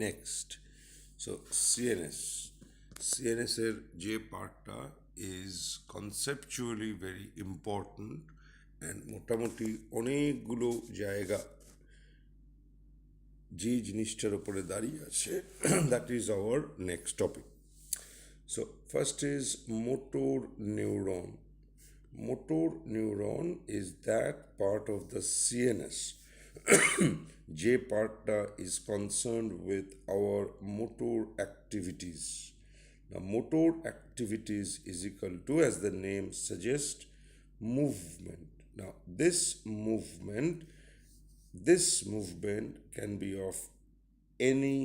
Next CNS এর যে পার্টটা is conceptually very important and মোটামুটি অনেকগুলো জায়গা যে জিনিসটার উপরে দাঁড়িয়ে আছে that is our next topic. So first is motor neuron. Motor neuron is that part of the CNS J part is concerned with our motor activities. Now, motor activities is equal to, as the name suggests, movement. Now, this movement can be of any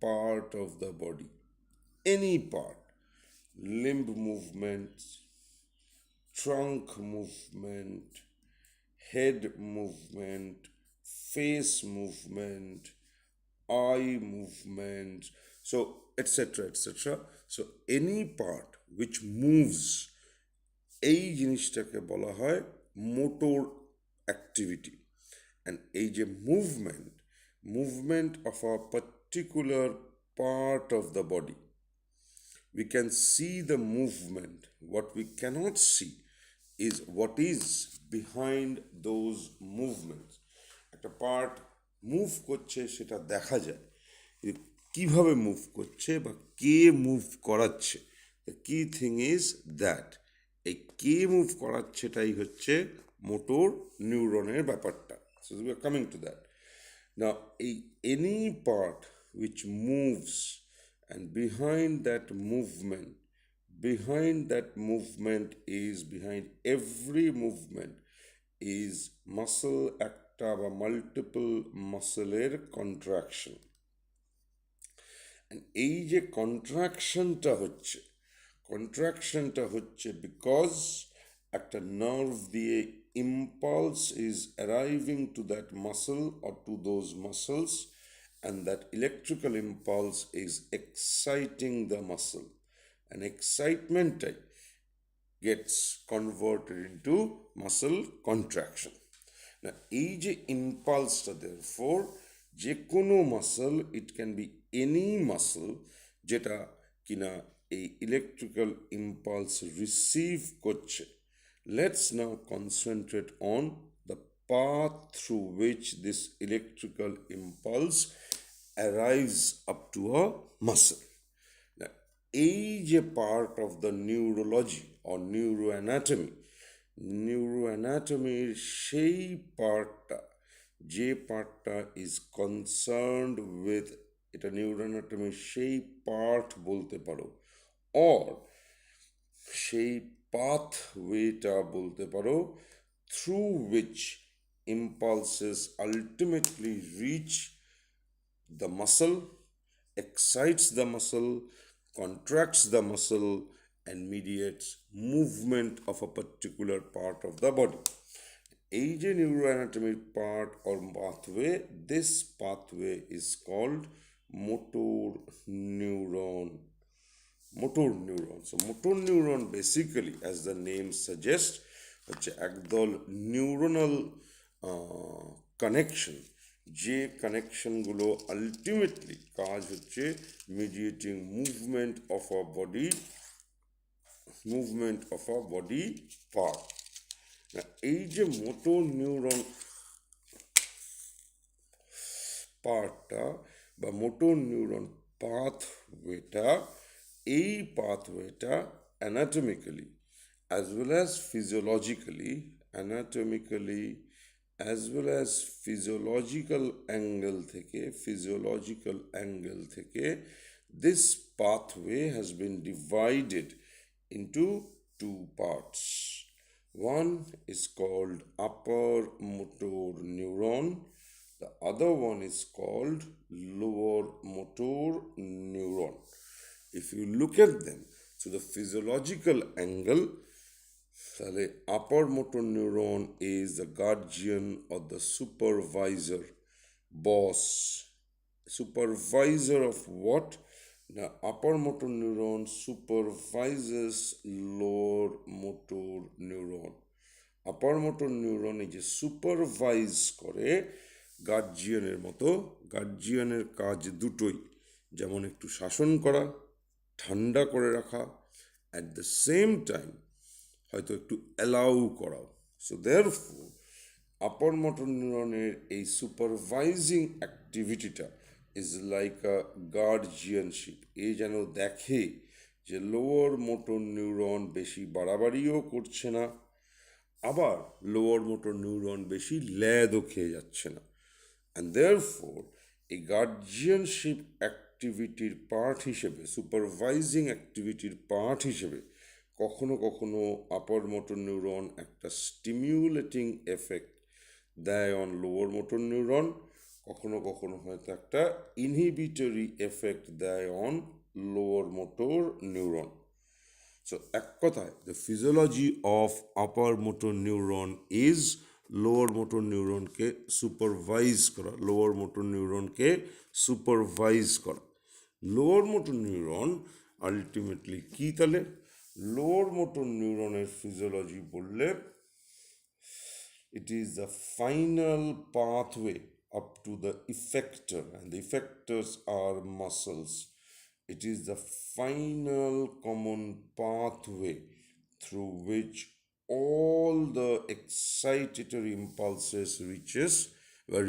part of the body, any part, limb movements, trunk movement, head movement, face movement, eye movement, so etc. etc. So any part which moves, এই জিনিসটাকে বলা হয় motor activity. And এই যে movement of a particular part of the body, we can see the movement. What we cannot see is what is behind those movements. একটা part move করছে সেটা দেখা যায়, কিভাবে মুভ করছে বা কে মুভ করাচ্ছে. দ্য কি থিং ইজ দ্যাট এই কে মুভ করাচ্ছেটাই হচ্ছে মোটর নিউরনের ব্যাপারটা. So we are coming to that. Now, any part which moves, and behind every movement is muscle একটা বা মাল্টিপল মাসেলের কন্ট্রাকশন. এই যে কন্ট্রাকশনটা হচ্ছে বিকজ একটা নার্ভ দিয়ে impulse is arriving to that muscle or to those muscles, and that electrical impulse is exciting the muscle, and excitement gets converted into muscle contraction. Now, এই যে ইম্পালসটা, therefore যে কোনো muscle, it can be any muscle যেটা কিনা এই electrical impulse receive করছে. Let's now concentrate on the path through which this electrical impulse arrives up to a muscle. Now, এই যে part of the neurology or নিউরোঅ্যানাটমির সেই পার্টটা, যে পার্টটা ইজ কনসার্নড উইথ, এটা নিউরোঅ্যানাটমির সেই পার্ট বলতে পারো, অর সেই পাথওয়েটা বলতে পারো, through which impulses ultimately reach the muscle, excites the muscle, contracts the muscle, and mediates movement of a particular part of the body. এই যে নিউরোঅ্যানাটমির part or pathway, this pathway is called motor neuron. So motor neuron basically, as the name suggests, হচ্ছে একদল neuronal connection, যে কানেকশনগুলো ultimately কাজ হচ্ছে mediating movement of a body part. এই যে মোটর নিউরন পার্টটা বা মোটর নিউরন পাথওয়েটা, এই পাথওয়েটা anatomically as well as physiologically, anatomically as well as physiological angle থেকে this pathway has been divided into two parts. One is called upper motor neuron, the other one is called lower motor neuron. If you look at them through the physiological angle, তাহলে আপার motor neuron is the guardian or the supervisor, supervisor of what? Now, upper motor neuron supervises lower motor neuron. Upper motor neuron এই যে supervise করে, গার্জিয়ানের মতো। গার্জিয়ানের কাজ দুটোই, যেমন একটু শাসন করা, ঠান্ডা করে রাখা, অ্যাট দ্য সেম টাইম হয়তো একটু অ্যালাউ করাও। সো দেয়ারফোর আপার মোটর নিউরনের এই সুপারভাইজিং অ্যাক্টিভিটিটা ইজ লাইক আ গার্জিয়ানশিপ। এ যেন দেখে যে লোয়ার মোটর নিউরন বেশি বাড়াবাড়িও করছে না, আবার লোয়ার মোটর নিউরন বেশি ল্যাদও খেয়ে যাচ্ছে না। অ্যান্ড দেয়ারফোর এই গার্জিয়ানশিপ অ্যাক্টিভিটির পার্ট হিসেবে, সুপারভাইজিং অ্যাক্টিভিটির পার্ট হিসেবে কখনো কখনো আপার মোটর নিউরন একটা স্টিমিউলেটিং এফেক্ট দেয় অন লোয়ার মোটর নিউরন, কখনো কখনো হয়তো একটা ইনহিবিটরি এফেক্ট দেয় on lower motor neuron. So এক কথায়, the physiology of upper motor neuron is lower motor নিউরনকে সুপারভাইজ করা, লোয়ার মোটর নিউরনকে সুপারভাইজ করা। লোয়ার মোটর নিউরন আলটিমেটলি কী তাহলে? লোয়ার মোটর নিউরনের ফিজিওলজি বললে it is the final pathway up to the effector, and the effectors are muscles. It is the final common pathway through which all the excitatory impulses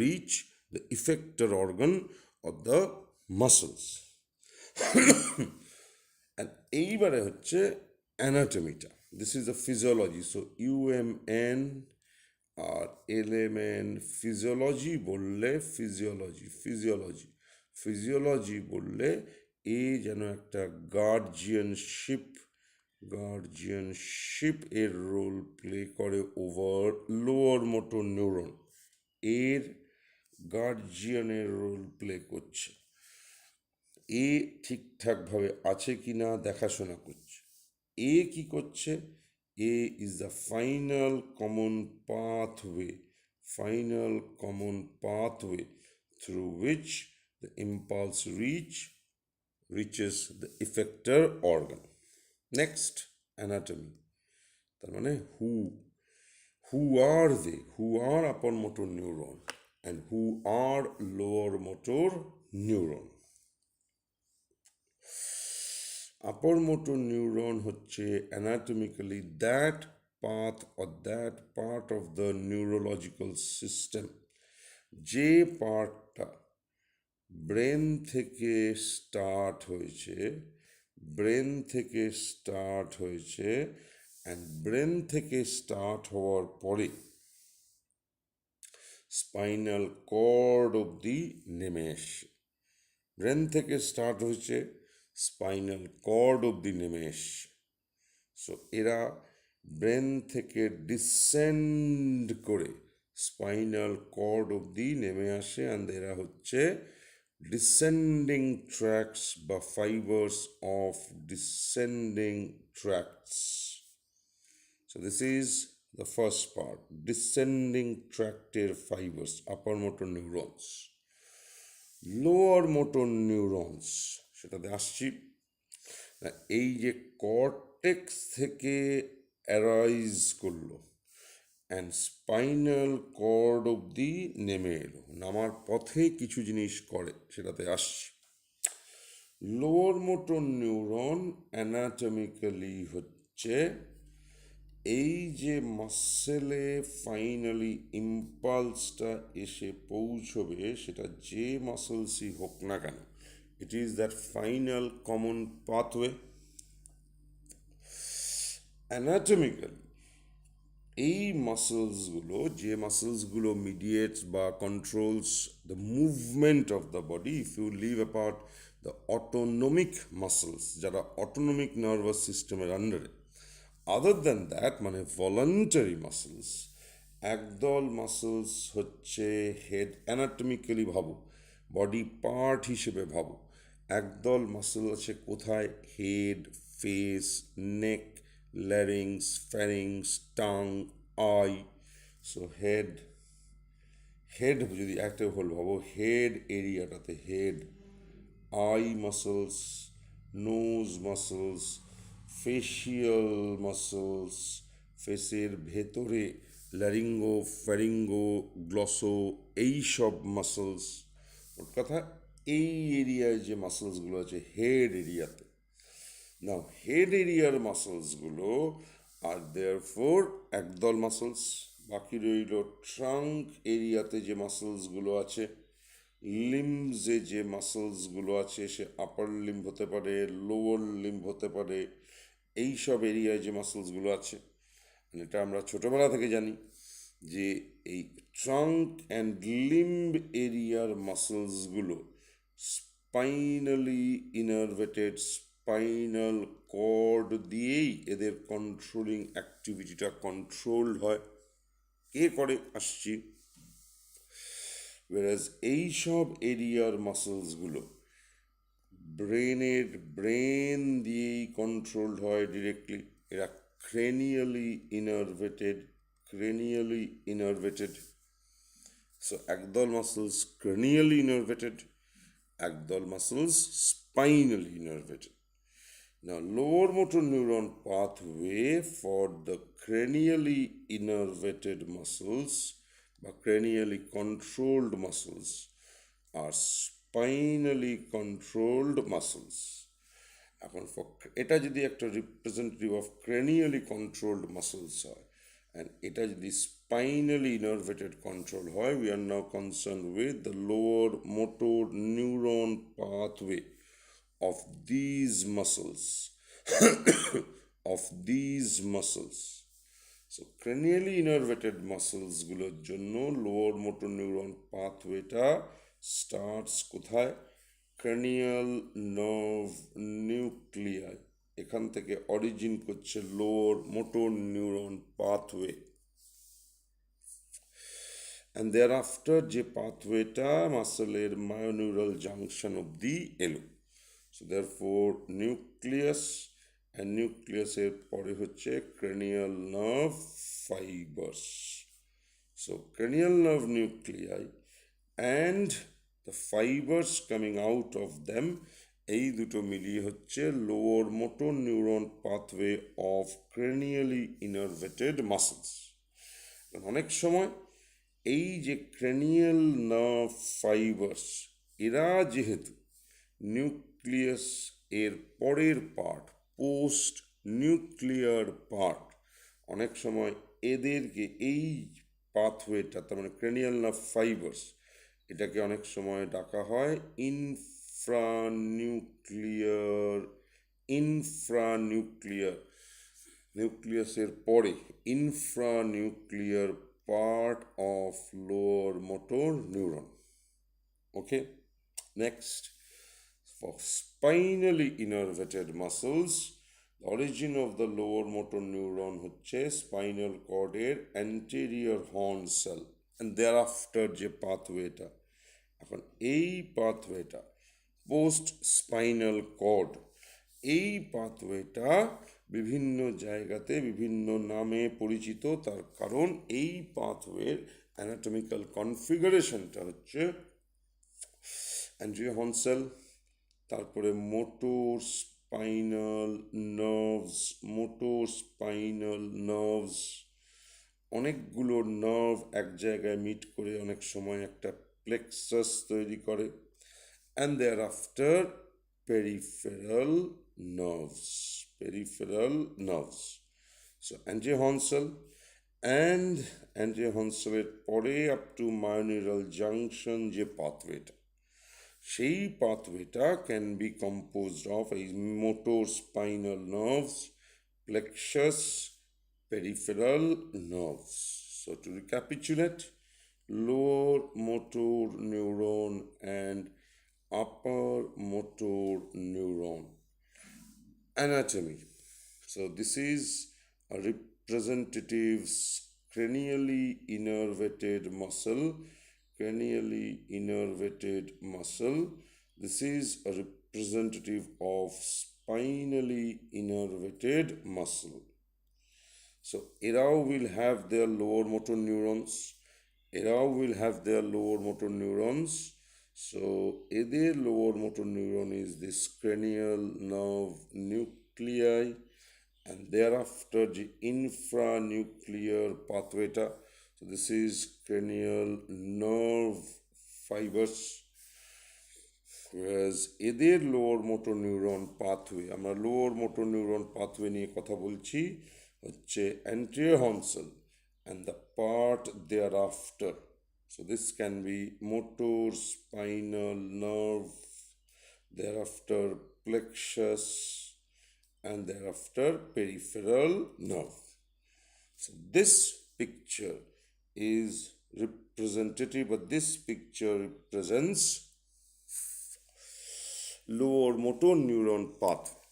reach the effector organ of the muscles. And এইবারে হচ্ছে অ্যানাটমিটা। This is the physiology. So UMN আর LMN, physiology বললে physiology বললে এ যেন একটা guardianship এর রোল প্লে করে ওভার লোয়ার মোটর নিউরন। এর গার্জিয়ানের রোল প্লে করছে, এ ঠিকঠাকভাবে আছে কি না দেখাশোনা করছে। এ কি করছে? এ is the final common pathway through which the impulse reaches the effector organ. Next, anatomy. তার মানে who are they? Who are upper motor neuron and who are lower motor neuron? Upper motor neuron হচ্ছে anatomically that part of the neurological system, যে পার্টটা brain থেকে start হয়েছে and brain থেকে start হওয়ার পরে স্পাইনাল কর্ড অবধি নেমে এসছে। ব্রেন থেকে স্টার্ট হয়েছে, স্পাইনাল কর্ড অবধি নেমে এসছে। সো এরা ব্রেন থেকে ডিসেন্ড করে স্পাইনাল কর্ড অবধি নেমে আসে, অ্যান্ড এরা হচ্ছে ডিসেন্ডিং ট্র্যাক্টস বা fibres of descending tracts. So this is the first part, descending ট্র্যাক্টের fibres, upper motor neurons. Lower motor neurons, সেটাতে আসছি। এই যে কর্টেক্স থেকে অ্যারাইজ করলো অ্যান্ড স্পাইনাল কর্ড অবধি নেমে এলো, নামার পথে কিছু জিনিস করে, সেটাতে আসছি। লোয়ার মোটর নিউরন অ্যানাটমিক্যালি হচ্ছে এই যে মাসেলে ফাইনালি ইম্পালসটা এসে পৌঁছবে, সেটা যে মাসেলসই হোক না কেন, it is that final common pathway. Anatomically এই মাসেলসগুলো মিডিয়েটস বা controls the movement of the body. If you leave apart the autonomic muscles, যারা অটোনমিক নার্ভাস সিস্টেমের আন্ডারে, আদার দ্যান দ্যাট মানে ভলান্টারি মাসেলস, একদল মাসেলস হচ্ছে হেড, অ্যানাটমিক্যালি ভাবো, বডি পার্ট হিসেবে ভাবো, একদল মাসেল আছে কোথায়? Head, face, neck, larynx, pharynx, tongue, eye. So head যদি একটা হল ভাবো, হেড এরিয়াটাতে head, eye muscles, nose muscles, facial muscles, ফেসের ভেতরে ল্যারিঙ্গো, ফ্যারিঙ্গো, গ্লসো, এইসব মাসলস, ওর কথা এই এরিয়ায় যে মাসলসগুলো আছে হেড এরিয়াতে, নাও হেড এরিয়ার মাসলসগুলো আর দেয়ার ফোর একদল মাসলস। বাকি রইল ট্রাঙ্ক এরিয়াতে যে মাসলসগুলো আছে, লিম্বসে যে মাসলসগুলো আছে, সে আপার লিম্ব হতে পারে, লোয়ার লিম্ব হতে পারে, এই সব এরিয়ায় যে মাসলসগুলো আছে, এটা আমরা ছোটোবেলা থেকে জানি যে এই ট্রাঙ্ক অ্যান্ড লিম্ব এরিয়ার মাসলসগুলো স্পাইনালি ইনারভেটেড, স্পাইনাল কর্ড দিয়েই এদের কন্ট্রোলিং অ্যাক্টিভিটিটা কন্ট্রোলড হয়। কে করে আসছি, whereas এই সব এরিয়ার মাসলসগুলো ব্রেন দিয়েই কন্ট্রোলড হয় ডিরেক্টলি। এরা ক্রেনিয়ালি ইনারভেটেড। সো একদল মাসলস ক্রেনিয়ালি ইনারভেটেড, একদল muscles স্পাইনালি ইনারভেটেড। Now, lower motor neuron pathway for the cranially innervated muscles বা cranially controlled muscles are spinally controlled muscles. এখন এটা যদি একটা রিপ্রেজেন্টেটিভ অফ ক্রেনিয়ালি কন্ট্রোলড মাসলস হয় অ্যান্ড এটা যদি স্পাইনালি ইনারভেটেড কন্ট্রোল হয়, we are now concern with the lower motor neuron pathway of these muscles of these muscles. So cranially innervated muscles গুলোর জন্য লোয়ার মোটর নিউরন পাথওয়েটা স্টার্টস কোথায়, ক্রেনিয়াল নার্ভ নিউক্লিয়াই, এখান থেকে অরিজিন করছে lower motor neuron pathway, and thereafter যে পাথওয়েটা মাসেলের মায়োনিউরাল junction অবধি এলো। সো দেয়ারফোর নিউক্লিয়াস, অ্যান্ড নিউক্লিয়াসের পরে হচ্ছে cranial nerve fibres. So cranial nerve nuclei and the fibres coming out of them, এই দুটো মিলিয়ে হচ্ছে lower motor neuron pathway of cranially innervated muscles. অনেক সময় এই যে ক্রেনিয়াল নার্ভ ফাইবার্স, এরা যেহেতু নিউক্লিয়াস এর পরের পার্ট, পোস্ট নিউক্লিয়ার পার্ট, অনেক সময় এদেরকে এই পাথওয়েটা, তার মানে ক্রেনিয়াল নার্ভ ফাইবার্স, এটাকে অনেক সময় ডাকা হয় ইনফ্রানিউক্লিয়ার, নিউক্লিয়াসের পরে infranuclear part of lower motor neuron. Okay, next, for spinally innervated muscles, the origin of the lower motor neuron হচ্ছে spinal cord এর anterior horn cell, and thereafter যে পাথওয়েটা, এখন এই পাথওয়েটা পোস্ট স্পাইনাল কর্ড, এই পাথওয়েটা বিভিন্ন জায়গাতে বিভিন্ন নামে পরিচিত, তার কারণ এই পাথওয়ের অ্যানাটমিক্যাল কনফিগারেশনটা হচ্ছে অ্যান্টেরিয়র হর্ন সেল, তারপরে মোটর স্পাইনাল নার্ভস, অনেকগুলো নার্ভ এক জায়গায় মিট করে অনেক সময় একটা প্লেক্সাস তৈরি করে, and thereafter peripheral nerves. So anterior horn cell and anterior horn cell এর পরে আপ টু মায়োনিউরাল জাংশন যে পাথওয়েটা, সেই পাথওয়েটা ক্যান বি কম্পোজড অফ এই motor spinal nerves, plexus, peripheral nerves. So to recapitulate, lower motor neuron and upper motor neuron. Anatomy. So this is a representative cranially innervated muscle. This is a representative of spinally innervated muscle. So এরাও will have their lower motor neurons. So এদের lower motor neuron is this cranial nerve nuclei, and thereafter the infranuclear pathwayটা, so this is cranial nerve fibers, whereas এদের lower motor neuron pathway, আমরা lower motor neuron pathway নিয়ে কথা বলছি, হচ্ছে anterior horn cell and the part thereafter. So this can be motor spinal nerve, thereafter plexus, and thereafter peripheral nerve. So this picture is representative, but this picture represents lower motor neuron pathway.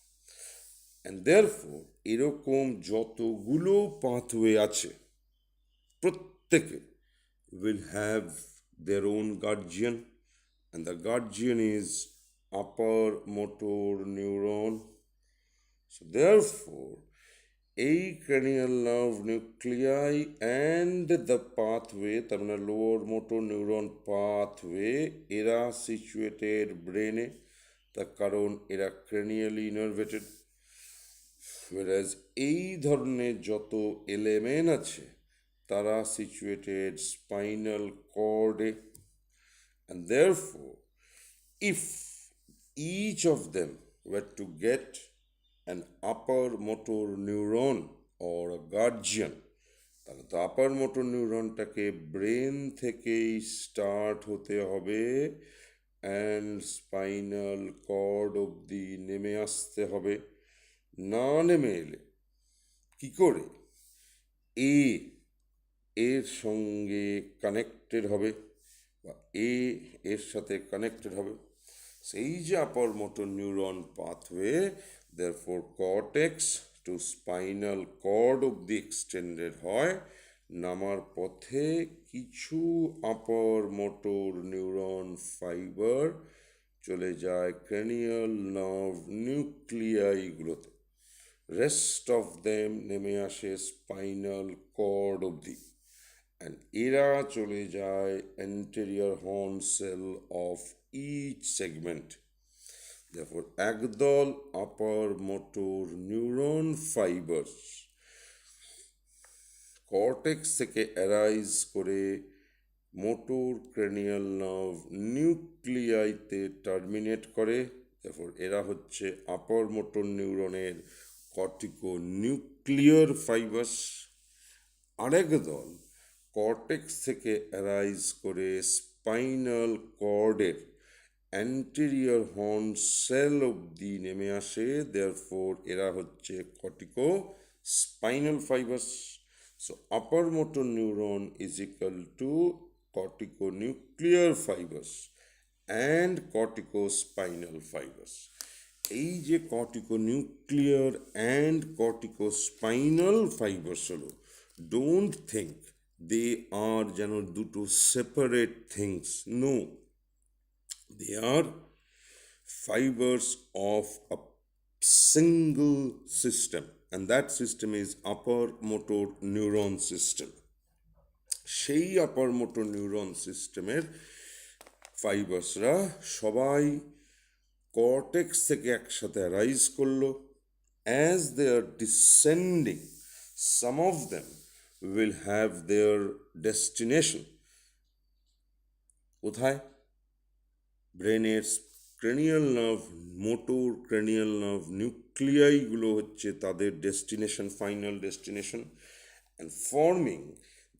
And therefore এরকম যতগুলো pathway আছে প্রত্যেকে will have their own guardian, and the guardian is upper motor neuron. So therefore a cranial nerve nuclei and the pathway, তার মানে lower motor neuron pathway, এরা situated brain এ, তার কারণ এরা cranially innervated, whereas এই ধরনের যত এলিমেন্ট আছে তারা situated spinal cord A, and therefore if each of them were to get an upper motor neuron or a guardian, তাহলে তো আপার মোটর নিউরনটাকে ব্রেন থেকেই স্টার্ট হতে হবে অ্যান্ড স্পাইনাল কর্ড অবধি নেমে আসতে হবে। না নেমে এলে কি করে এর সঙ্গে কানেক্টেড হবে বা এর সাথে কানেক্টেড হবে, সেই যে আপার motor neuron pathway, therefore cortex to spinal cord অবধি এক্সটেন্ডেড হয়, নামার পথে কিছু আপার মোটর নিউরন ফাইবার চলে যায় ক্রেনিয়াল নার্ভ নিউক্লিয়াইগুলোতে, রেস্ট অফ দেম নেমে আসে স্পাইনাল কর্ড অবধি, and এরা চলে যায় anterior horn cell of each segment. Therefore একদল upper motor neuron fibers cortex থেকে arise করে motor cranial nerve nuclei তে terminate করে, therefore এরা হচ্ছে upper motor neuronের corticonuclear fibers। আরেক দল কর্টেক্স থেকে অ্যারাইজ করে স্পাইনাল কর্ডের অ্যান্টেরিয়র হর্ন সেল অবধি নেমে আসে, দেয়ারফোর এরা হচ্ছে cortico spinal fibres. So upper motor neuron is equal to corticonuclear fibres and corticospinal fibres. এই যে কর্টিকোনিউক্লিয়ার অ্যান্ড কর্টিকোস্পাইনাল ফাইবার্স হলো, don't think they are যেন দুটো separate things. No, they are fibers of a single system, and that system is upper motor neuron system. সেই upper motor neuron সিস্টেমের ফাইবার্সরা সবাই cortex থেকে একসাথে অ্যারাইজ করলো। As they are descending, some of them will have their destination কোথায়? ব্রেনের cranial nerve, motor cranial nerve নিউক্লিয়াইগুলো হচ্ছে তাদের destination, final destination, and forming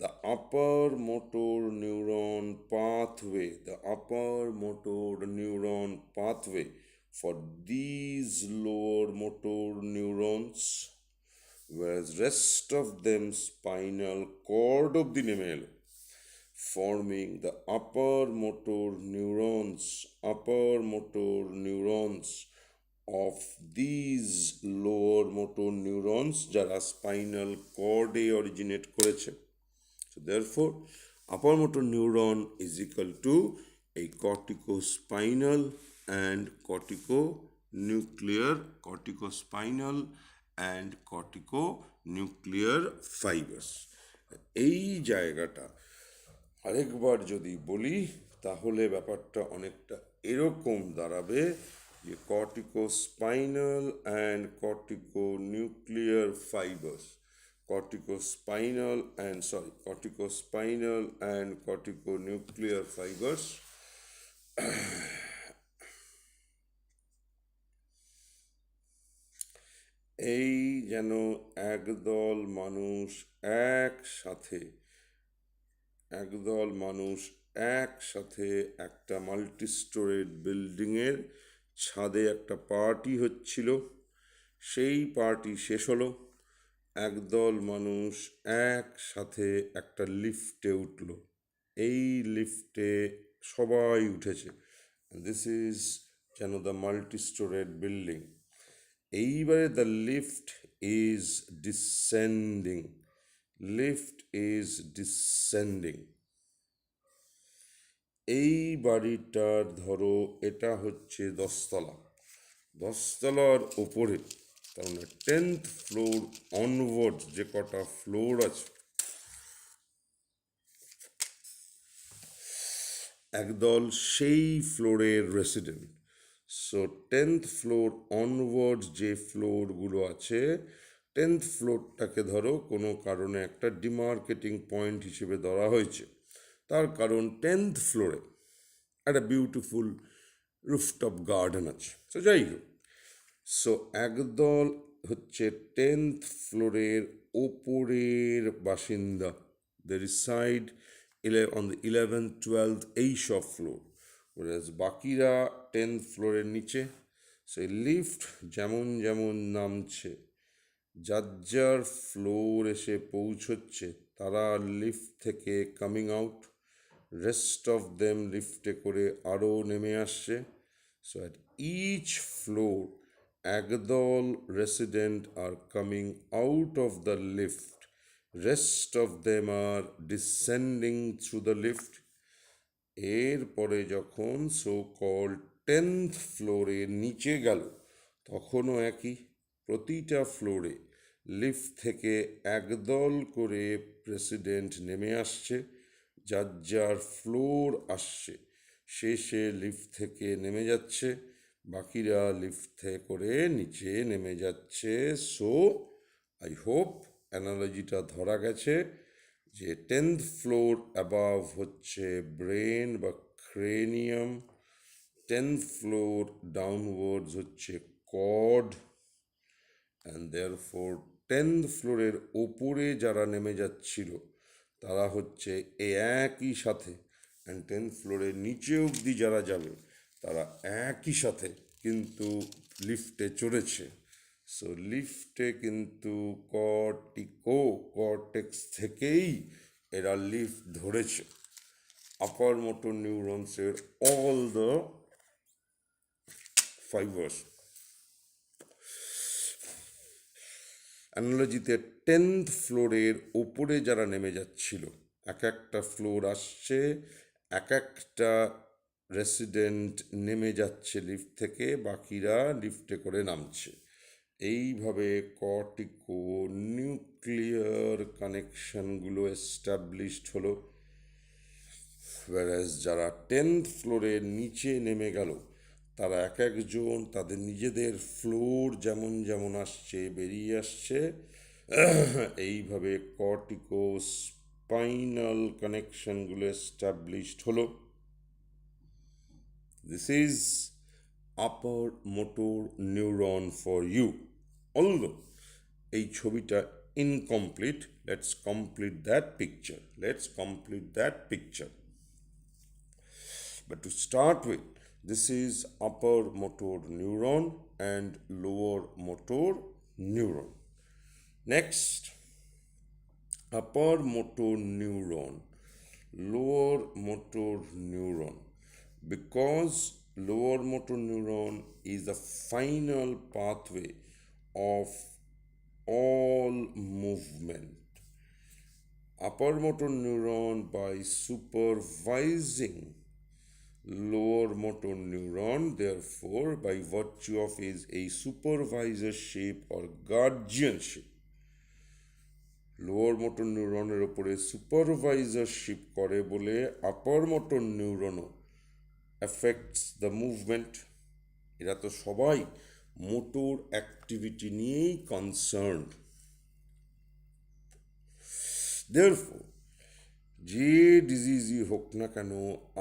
the upper motor neuron pathway, the upper motor neuron pathway for these lower motor neurons, whereas rest of them spinal cord of the nemel, forming the upper motor neurons of these lower motor neurons যারা spinal cord এ originate করেছে। So therefore upper motor neuron is equal to a corticospinal and corticonuclear fibers। এই জায়গাটা আরেকবার যদি বলি তাহলে ব্যাপারটা অনেকটা এরকম দাঁড়াবে ये corticospinal and corticonuclear fibers, corticospinal and corticonuclear fibers এই যেন একদল মানুষ একসাথে একটা মাল্টি স্টোরেড বিল্ডিংয়ের ছাদে একটা পার্টি হচ্ছিল। সেই পার্টি শেষ হলো, একদল মানুষ একসাথে একটা লিফটে উঠল। এই লিফটে সবাই উঠেছে। দিস ইজ যেন দ্য মাল্টি স্টোরেড বিল্ডিং। এইবারে দ্য লিফট ইজ ডিসেন্ডিং। এই বাড়িটার ধরো এটা হচ্ছে 10তলার ওপরে, তার মানে 10th ফ্লোর অনওয়ার্ড যে কটা ফ্লোর আছে, একদল সেই ফ্লোরের resident. So 10th floor onward যে ফ্লোরগুলো আছে, 10th ফ্লোরটাকে ধরো কোনো কারণে একটা ডিমার্কেটিং পয়েন্ট হিসেবে ধরা হয়েছে। তার কারণ 10th ফ্লোরে একটা বিউটিফুল রুফটপ গার্ডেন আছে। সো যাই হোক, সো একদল হচ্ছে 10th ফ্লোরের ওপরের বাসিন্দা, দে reside on the 11th 12th এই সব ফ্লোর, whereas বাকিরা 10th ফ্লোরের নিচে। সেই লিফট যেমন যেমন নামছে, যার ফ্লোর এসে পৌঁছচ্ছে, তারা লিফট থেকে coming out, rest of them লিফটে করে আরও নেমে আসছে। সো অ্যাট ইচ ফ্লোর একদল resident are coming out of the lift, rest of them are descending through the lift. এরপরে যখন সো কল্ড 10th ফ্লোরে নিচে গেল, তখনও একই, প্রতিটা ফ্লোরে লিফট থেকে একদল করে প্রেসিডেন্ট নেমে আসছে, যার ফ্লোর আসছে শেষে লিফট থেকে নেমে যাচ্ছে, বাকিরা লিফট থেকে করে নিচে নেমে যাচ্ছে। সো আই হোপ অ্যানালজিটা ধরা গেছে যে 10th ফ্লোর অ্যাবাভ হচ্ছে ব্রেন বা ক্রেনিয়াম, 10th ফ্লোর ডাউনওয়ার্ডস হচ্ছে কর্ড, অ্যান্ড দেয়ারফোর 10th ফ্লোরের ওপরে যারা নেমে যাচ্ছিল তারা হচ্ছে একই সাথে, অ্যান্ড 10th ফ্লোরের নিচে অবধি যারা যাবে তারা একই সাথে কিন্তু লিফটে চড়েছে। সো লিফটে কিন্তু কর্টেক্স থেকেই এরা লিফট ধরেছে। আপার মোটর নিউরনসের অল দ্য ফাইবার্স। অ্যানালজিতে 10th ফ্লোরের ওপরে যারা নেমে যাচ্ছিল, এক একটা ফ্লোর আসছে, এক একটা রেসিডেন্ট নেমে যাচ্ছে লিফট থেকে, বাকিরা লিফটে করে নামছে। এইভাবে কর্টিকো নিউক্লিয়ার কানেকশনগুলো এস্টাবলিশড হলো। whereas যারা 10th ফ্লোরের নিচে নেমে গেল, তারা এক একজন তাদের নিজেদের ফ্লোর যেমন যেমন আসছে বেরিয়ে আসছে, এইভাবে কর্টিকো স্পাইনাল কানেকশনগুলো এস্টাবলিশড হলো। This is upper motor neuron for you. Although এই ছবিটা incomplete, let's complete that picture. But to start with, this is upper motor neuron and lower motor neuron. Next, upper motor neuron, lower motor neuron. Because lower motor neuron is the final pathway of all movement. Upper motor neuron, by supervising lower motor neuron, therefore by virtue of his a supervisorship or guardianship, lower motor নিউরনের ওপরে supervisorship করে বলে upper motor নিউরনও affects the movement. এরা তো সবাই motor activity নিয়েই concerned. Therefore যে ডিজিজই হোক না কেন,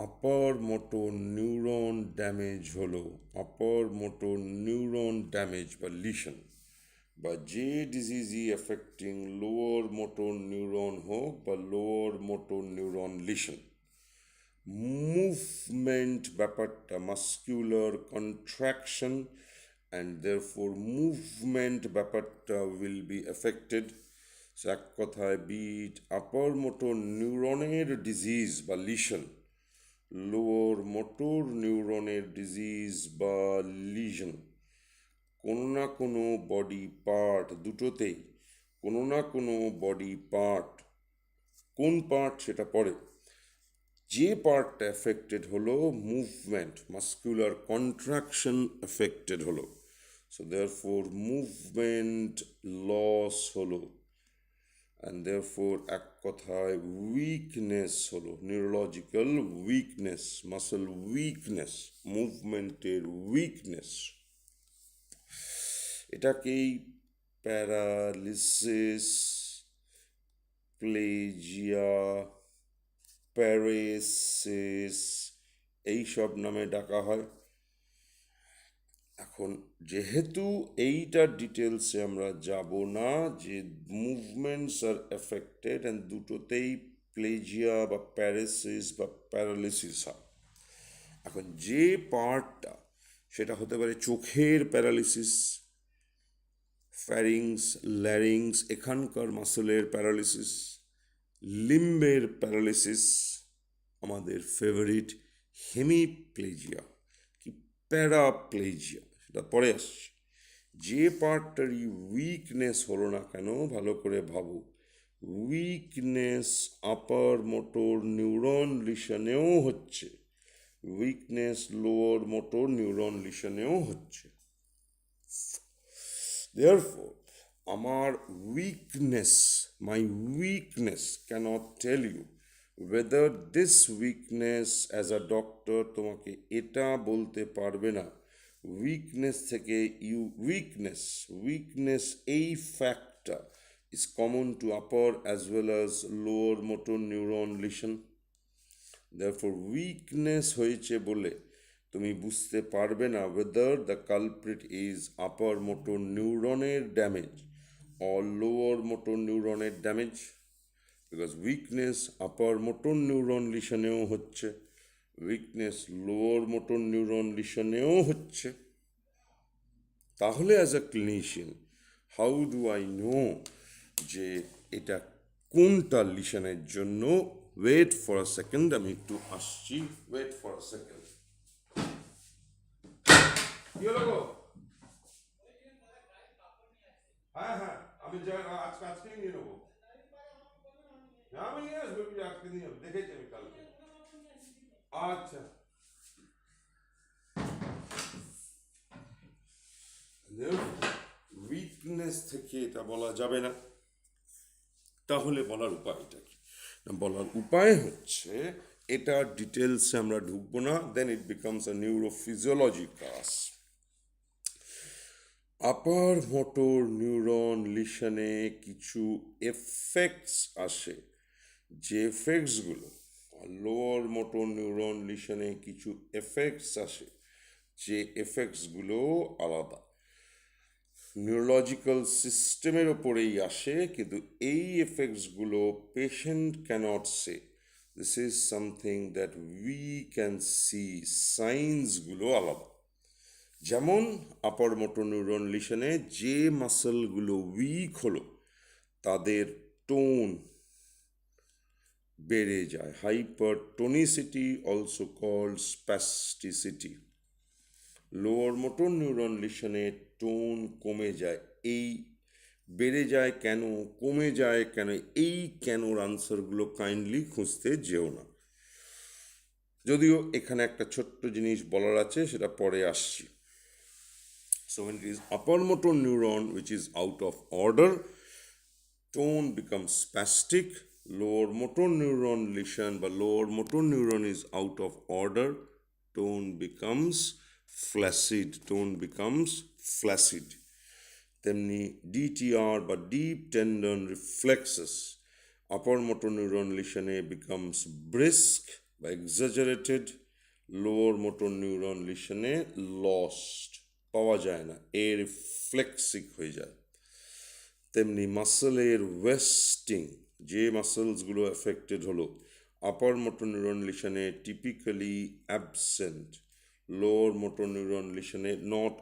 আপার মোটর নিউরন ড্যামেজ হলো, আপার মোটর নিউরন ড্যামেজ বা লিশন, বা যে ডিজিজই এফেক্টিং লোয়ার মোটর নিউরন হোক বা lower motor neuron lesion, movement ব্যাপারটা muscular contraction, and therefore movement ব্যাপারটা উইল বি এফেক্টেড। এক কথায় বিট আপার মোটর নিউরনের ডিজিজ বা লিশন, লোয়ার মোটর নিউরনের ডিজিজ বা লিশন, কোনো না কোনো বডি পার্ট, দুটোতেই কোনো না কোনো বডি পার্ট, কোন পার্ট সেটা পরে, যে পার্টটা এফেক্টেড হলো মুভমেন্ট, মাস্কুলার কন্ট্রাকশন এফেক্টেড হলো, সো দেয়ারফোর মুভমেন্ট লস হলো, অ্যান্ড দেয়ারফোর এক কথায় উইকনেস হলো, নিউরোলজিক্যাল উইকনেস, মাসল উইকনেস, মুভমেন্টের উইকনেস। এটাকেই প্যারালিসিস, প্লেজিয়া, প্যারেসিস এইসব নামে ডাকা হয়। এখন যেহেতু এইটার ডিটেলসে আমরা যাব না, যে মুভমেন্টস আর এফেক্টেড অ্যান্ড দুটোতেই প্লেজিয়া বা প্যারেসিস বা প্যারালিসিস হয়। এখন যে পার্টটা, সেটা হতে পারে চোখের প্যারালিসিস, ফ্যারিংস, ল্যারিংস এখানকার মাসলের প্যারালিসিস, লিম্বের প্যারালিসিস, আমাদের ফেভারিট হেমিপ্লেজিয়া কি প্যারাপ্লেজিয়া, সেটা পরে আসছে। যে পার্টটারই উইকনেস হলো না কেন, ভালো করে ভাবো, উইকনেস আপার মোটর নিউরন লিশনেও হচ্ছে, উইকনেস লোয়ার মোটর নিউরন লিশনেও হচ্ছে। Therefore, আমার weakness, my weakness cannot tell you whether this weakness as a doctor তোমাকে এটা বলতে পারবে না। weakness থেকে weakness এই factor is common to upper as well as lower motor neuron lesion. Therefore, weakness হয়েছে বলে তুমি বুঝতে পারবে না whether the culprit is upper motor neuroনের damage or lower motor neuroনের damage, because weakness upper motor neuron লিশনেও হচ্ছে, weakness lower motor neuron লিশনেও হচ্ছে। তাহলে as a clinician how do I know যে এটা কোনটা লিশনের জন্য? ওয়েট ফর আ সেকেন্ড, আমি একটু আসছি, ওয়েট ফর আ সেকেন্ড। কি হলো গো? হ্যাঁ হ্যাঁ, আমি আজকেই নিয়ে নেবো। হ্যাঁ আমি নিয়ে আসবো, আজকে নিয়ে নেবো, দেখেছি আমি কালকে। আচ্ছা, উইকনেস থেকে এটা বলা যাবে না। তাহলে বলার উপায়টা কি? বলার উপায় হচ্ছে, এটা ডিটেলসে আমরা ঢুকবো না, then it becomes a neurophysiology class. Upper motor neuron লিশনে কিছু এফেক্টস আসে, যে এফেক্টসগুলো, লোয়ার মোটর নিউরন লিশনে কিছু এফেক্টস আসে, যে এফেক্টসগুলো আলাদা, নিউরোলজিক্যাল সিস্টেমের ওপরেই আসে, কিন্তু এই এফেক্টসগুলো patient can't say, this is something that we can see, সাইন্সগুলো আলাদা। যেমন আপার মোটর নিউরন লিশনে যে মাসলগুলো উইক হলো তাদের টোন বেড়ে যায়, hypertonicity also called spasticity. Lower motor neuron লিশনে টোন কমে যায়, এই বেড়ে যায় কেন, কমে যায় কেন, এই কেনর আনসারগুলো কাইন্ডলি খুঁজতে যেও না। যদিও এখানে একটা ছোট্ট জিনিস বলার আছে, সেটা পরে আসছি। So when it is upper motor neuron which is out of order, tone becomes spastic. Lower motor neuron lesion, but lower motor neuron is out of order, tone becomes flaccid, tone becomes flaccid. তেমনি DTR বা deep tendon reflexes, upper motor neuron lesion becomes brisk বা exaggerated, lower motor neuron lesion lost, পাওয়া যায় না, রিফ্লেক্সিক হয়ে যায়। তেমনি মাসেলের wasting, যে মাসেলসগুলো এফেক্টেড হলো, আপার মোটর নিউরন লিশনে typically absent, lower motor neuron লিশনে not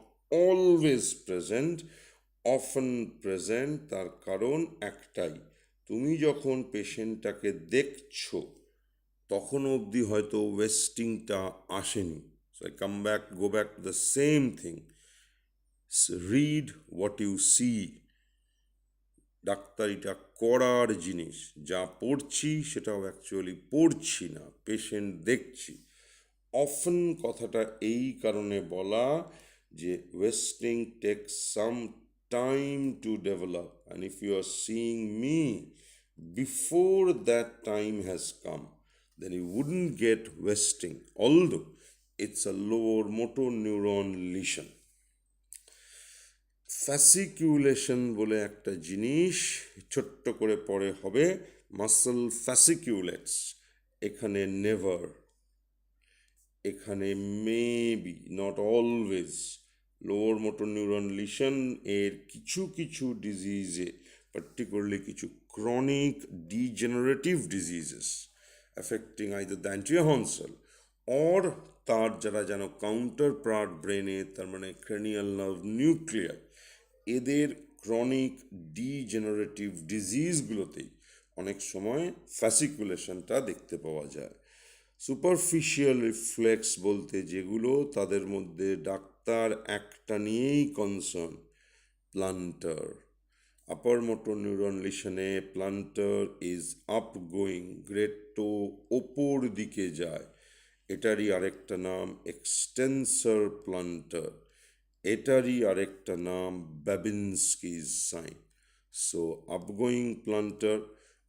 always present, often present. তার কারণ একটাই, তুমি যখন পেশেন্টটাকে দেখছো তখন অবধি হয়তো ওয়েস্টিংটা আসেনি। So I go back to the same thing, read what you see. ডাক্তারিটা করার জিনিস, যা পড়ছি সেটাও অ্যাকচুয়ালি পড়ছি না, পেশেন্ট দেখছি। অফেন কথাটা এই কারণে বলা যে wasting takes some time to develop, and if you are seeing me before that time has come, then you wouldn't get wasting, although it's a lower motor neuron lesion. ফ্যাসিকিউলেশন বলে একটা জিনিস ছোট্ট করে পরে হবে, মাসল ফ্যাসিকিউলেটস। এখানে নেভার, এখানে maybe, not always. Lower motor neuron lesion এর কিছু কিছু ডিজিজে, পার্টিকুলারলি কিছু chronic degenerative diseases affecting either the anterior horn cell or তার যারা যেন কাউন্টার পার্ট ব্রেনে, তার মানে ক্রেনিয়াল নার্ভ নিউক্লিয়ার, এদের ক্রনিক ডিজেনারেটিভ ডিজিজগুলোতেই অনেক সময় ফ্যাসিকুলেশনটা দেখতে পাওয়া যায়। সুপারফিশিয়াল রিফ্লেক্স বলতে যেগুলো, তাদের মধ্যে ডাক্তার একটা নিয়েই concern, plantar. Upper motor neuron লিশনে plantar is up going, great toe ওপর দিকে যায়, এটারই আরেকটা নাম এক্সটেন্সর প্লান্টার, এটারই আরেকটা নাম বাবিনস্কিজ সাইন। সো আপগোয়িং প্লান্টার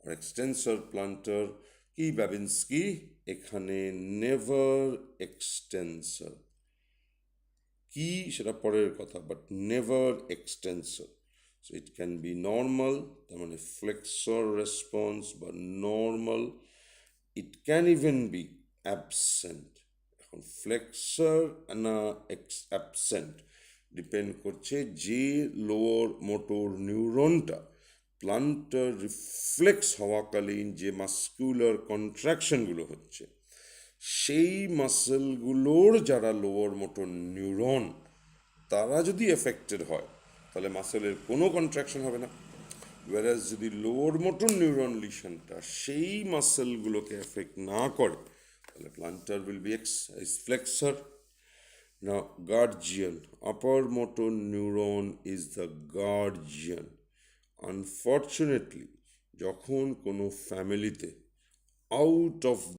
আর এক্সটেন্সর প্লান্টার কি বাবিনস্কি, এখানে নেভার এক্সটেন্সর, কি সেটা পরের কথা, but never extensor. So it can be normal, তার মানে ফ্লেক্সর রেসপন্স বা normal, it can even be absent. এখন ফ্লেক্সর না অ্যাবসেন্ট ডিপেন্ড করছে যে লোয়ার মোটর নিউরনটা প্লান্টার রিফ্লেক্স হওয়াকালীন যে মাস্কুলার কন্ট্রাকশনগুলো হচ্ছে, সেই মাসেলগুলোর যারা লোয়ার মোটর নিউরন, তারা যদি এফেক্টেড হয় তাহলে মাসেলের কোনো কন্ট্রাকশন হবে না। ওয়ারাস যদি লোয়ার মোটর নিউরন লিশনটা সেই মাসেলগুলোকে এফেক্ট না করে, তাহলে plantar will be flexor. Now, guardian, upper motor neuron is the guardian. Unfortunately, যখন কোনো ফ্যামিলিতে আউট অফ